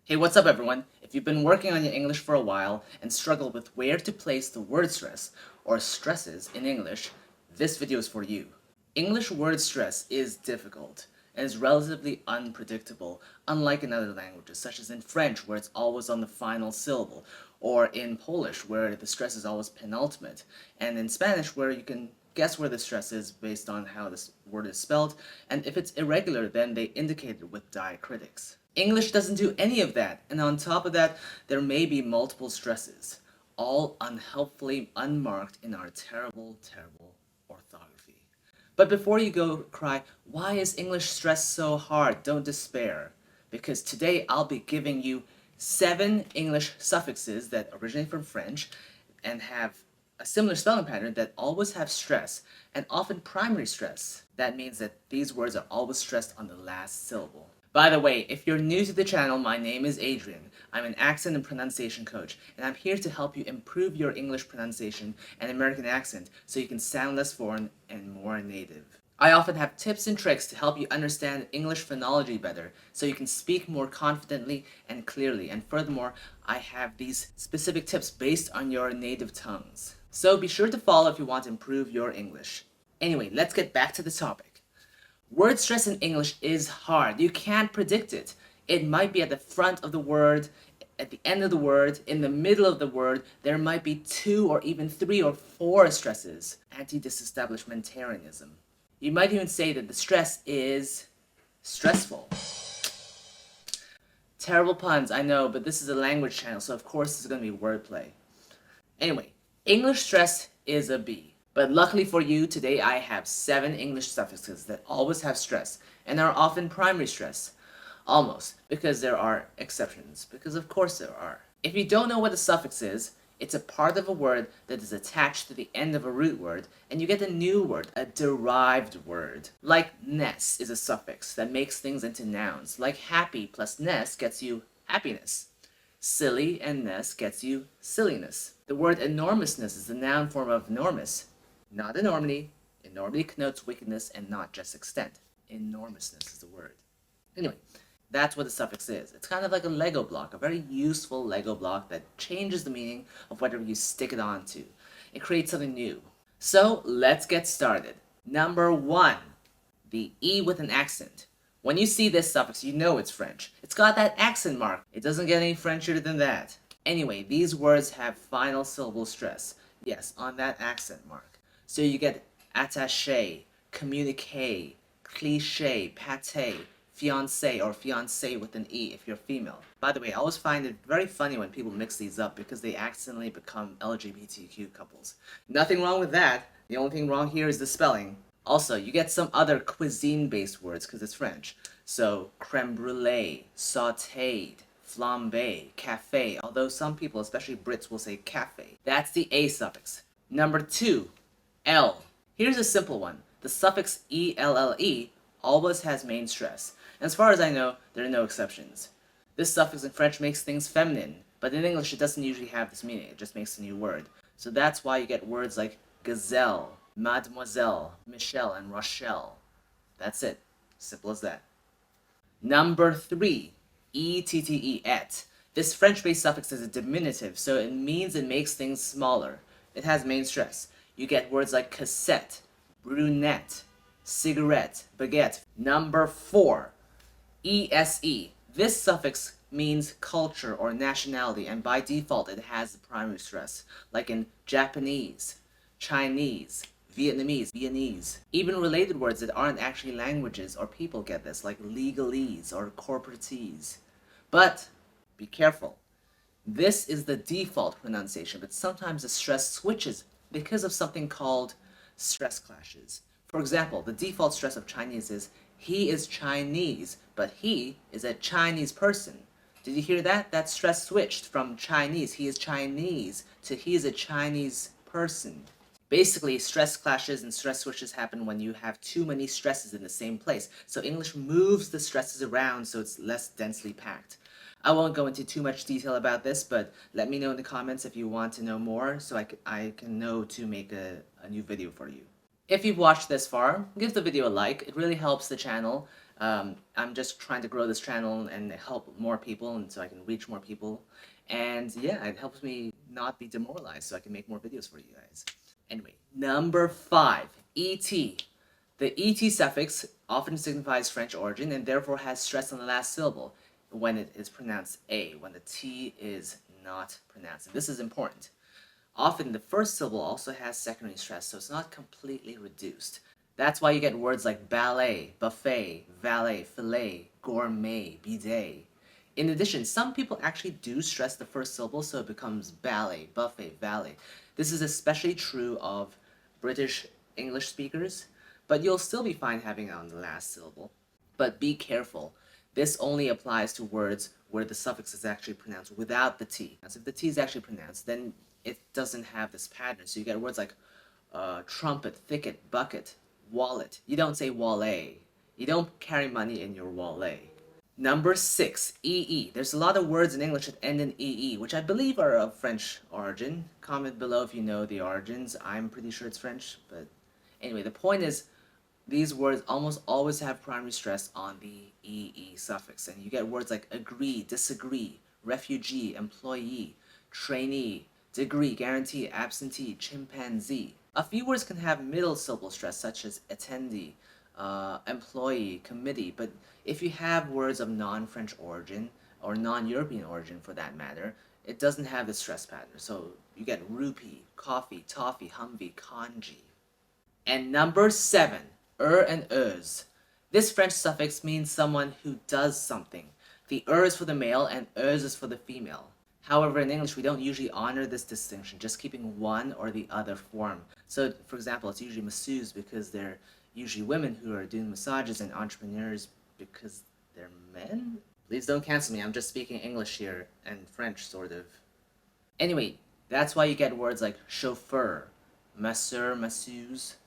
Hey, what's up everyone? If you've been working on your English for a while and struggle with where to place the word stress or stresses in English, this video is for you. English word stress is difficult and is relatively unpredictable, unlike in other languages, such as in French where it's always on the final syllable, or in Polish where the stress is always penultimate, and in Spanish where you can guess where the stress is based on how this word is spelled, and if it's irregular then they indicate it with diacritics. English doesn't do any of that, and on top of that, there may be multiple stresses, all unhelpfully unmarked in our terrible, terrible orthography. But before you go cry, why is English stress so hard? Don't despair, because today I'll be giving you 7 English suffixes that originate from French and have a similar spelling pattern that always have stress, and often primary stress. That means that these words are always stressed on the last syllable. By the way, if you're new to the channel, my name is Adrian. I'm an accent and pronunciation coach, and I'm here to help you improve your English pronunciation and American accent so you can sound less foreign and more native. I often have tips and tricks to help you understand English phonology better so you can speak more confidently and clearly, and furthermore, I have these specific tips based on your native tongues. So be sure to follow if you want to improve your English. Anyway, let's get back to the topic. Word stress in English is hard. You can't predict it. It might be at the front of the word, at the end of the word, in the middle of the word. There might be 2 or even 3 or 4 stresses. Anti-disestablishmentarianism. You might even say that the stress is stressful. Terrible puns, I know, but this is a language channel, so of course this is going to be wordplay. Anyway, English stress is a B. But luckily for you, today I have 7 English suffixes that always have stress and are often primary stress. Almost, because there are exceptions, because of course there are. If you don't know what a suffix is, it's a part of a word that is attached to the end of a root word, and you get a new word, a derived word. Like ness is a suffix that makes things into nouns. Like happy plus ness gets you happiness. Silly and ness gets you silliness. The word enormousness is the noun form of enormous. Not enormity. Enormity connotes wickedness and not just extent. Enormousness is the word. Anyway, that's what a suffix is. It's kind of like a Lego block, a very useful Lego block that changes the meaning of whatever you stick it onto. It creates something new. So let's get started. Number 1, the E with an accent. When you see this suffix, you know it's French. It's got that accent mark. It doesn't get any Frenchier than that. Anyway, these words have final syllable stress. Yes, on that accent mark. So you get attaché, communiqué, cliché, pâté, fiancé, or fiancé with an E if you're female. By the way, I always find it very funny when people mix these up because they accidentally become LGBTQ couples. Nothing wrong with that. The only thing wrong here is the spelling. Also, you get some other cuisine-based words because it's French. So, crème brûlée, sautéed, flambé, café, although some people, especially Brits, will say café. That's the A suffix. Number 2, elle. Here's a simple one. The suffix elle always has main stress. And as far as I know, there are no exceptions. This suffix in French makes things feminine, but in English it doesn't usually have this meaning. It just makes a new word. So that's why you get words like gazelle, mademoiselle, Michelle, and Rochelle. That's it. Simple as that. Number 3, ette, ette. This French-based suffix is a diminutive, so it means it makes things smaller. It has main stress. You get words like cassette, brunette, cigarette, baguette. Number 4, ese. This suffix means culture or nationality, and by default it has the primary stress, like in Japanese, Chinese, Vietnamese. Even related words that aren't actually languages or people get this, like legalese or corporatese. But be careful. This is the default pronunciation, but sometimes the stress switches because of something called stress clashes. For example, the default stress of Chinese is he is Chinese, but he is a Chinese person. Did you hear that? That stress switched from Chinese, he is Chinese, to he is a Chinese person. Basically, stress clashes and stress switches happen when you have too many stresses in the same place. So English moves the stresses around so it's less densely packed. I won't go into too much detail about this, but let me know in the comments if you want to know more so I can know to make a new video for you. If you've watched this far, give the video a like. It really helps the channel I'm just trying to grow this channel and help more people, and so I can reach more people. And yeah, it helps me not be demoralized so I can make more videos for you guys. Anyway, number 5, et. The et suffix often signifies French origin and therefore has stress on the last syllable when it is pronounced a, when the t is not pronounced. And this is important. Often the first syllable also has secondary stress, so it's not completely reduced. That's why you get words like ballet, buffet, valet, filet, gourmet, bidet. In addition, some people actually do stress the first syllable, so it becomes ballet, buffet, valet. This is especially true of British English speakers, but you'll still be fine having it on the last syllable. But be careful. This only applies to words where the suffix is actually pronounced without the T. As if the T is actually pronounced, then it doesn't have this pattern. So you get words like trumpet, thicket, bucket, wallet. You don't say wallet. You don't carry money in your wallet. Number 6, ee. There's a lot of words in English that end in ee, which I believe are of French origin. Comment below if you know the origins. I'm pretty sure it's French, but anyway, the point is these words almost always have primary stress on the ee suffix, and you get words like agree, disagree, refugee, employee, trainee, degree, guarantee, absentee, chimpanzee. A few words can have middle syllable stress, such as attendee, employee, committee, but if you have words of non-French origin, or non-European origin for that matter, it doesn't have the stress pattern. So you get rupee, coffee, toffee, humvee, congee. And number 7, and euse. This French suffix means someone who does something. The is for the male and euse is for the female. However, in English, we don't usually honor this distinction, just keeping one or the other form. So, for example, it's usually masseuses because they're usually women who are doing massages, and entrepreneurs because they're men? Please don't cancel me, I'm just speaking English here, and French, sort of. Anyway, that's why you get words like chauffeur, masseur, masseuse,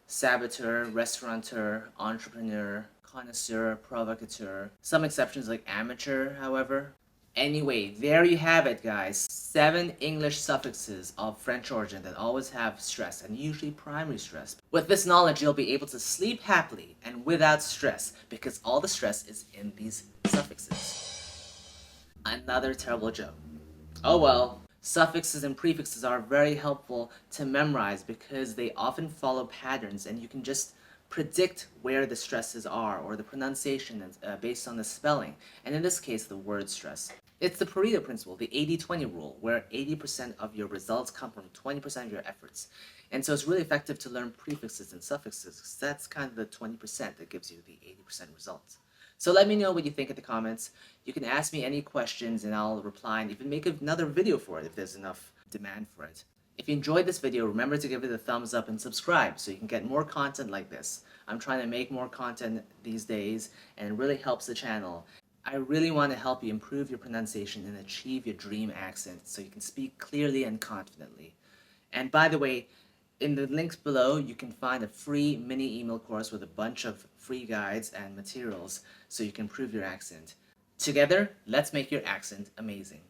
saboteur, restaurateur, entrepreneur, connoisseur, provocateur. Some exceptions like amateur, however. Anyway, there you have it, guys. 7 English suffixes of French origin that always have stress, and usually primary stress. With this knowledge, you'll be able to sleep happily and without stress, because all the stress is in these suffixes. Another terrible joke. Oh well. Suffixes and prefixes are very helpful to memorize because they often follow patterns, and you can just predict where the stresses are, or the pronunciation based on the spelling, and in this case the word stress. It's the Pareto principle, the 80-20 rule, where 80% of your results come from 20% of your efforts. And so it's really effective to learn prefixes and suffixes, because that's kind of the 20% that gives you the 80% results. So let me know what you think in the comments. You can ask me any questions and I'll reply, and even make another video for it if there's enough demand for it. If you enjoyed this video, remember to give it a thumbs up and subscribe so you can get more content like this. I'm trying to make more content these days, and it really helps the channel. I really want to help you improve your pronunciation and achieve your dream accent so you can speak clearly and confidently. And by the way, in the links below, you can find a free mini email course with a bunch of free guides and materials so you can improve your accent. Together, let's make your accent amazing.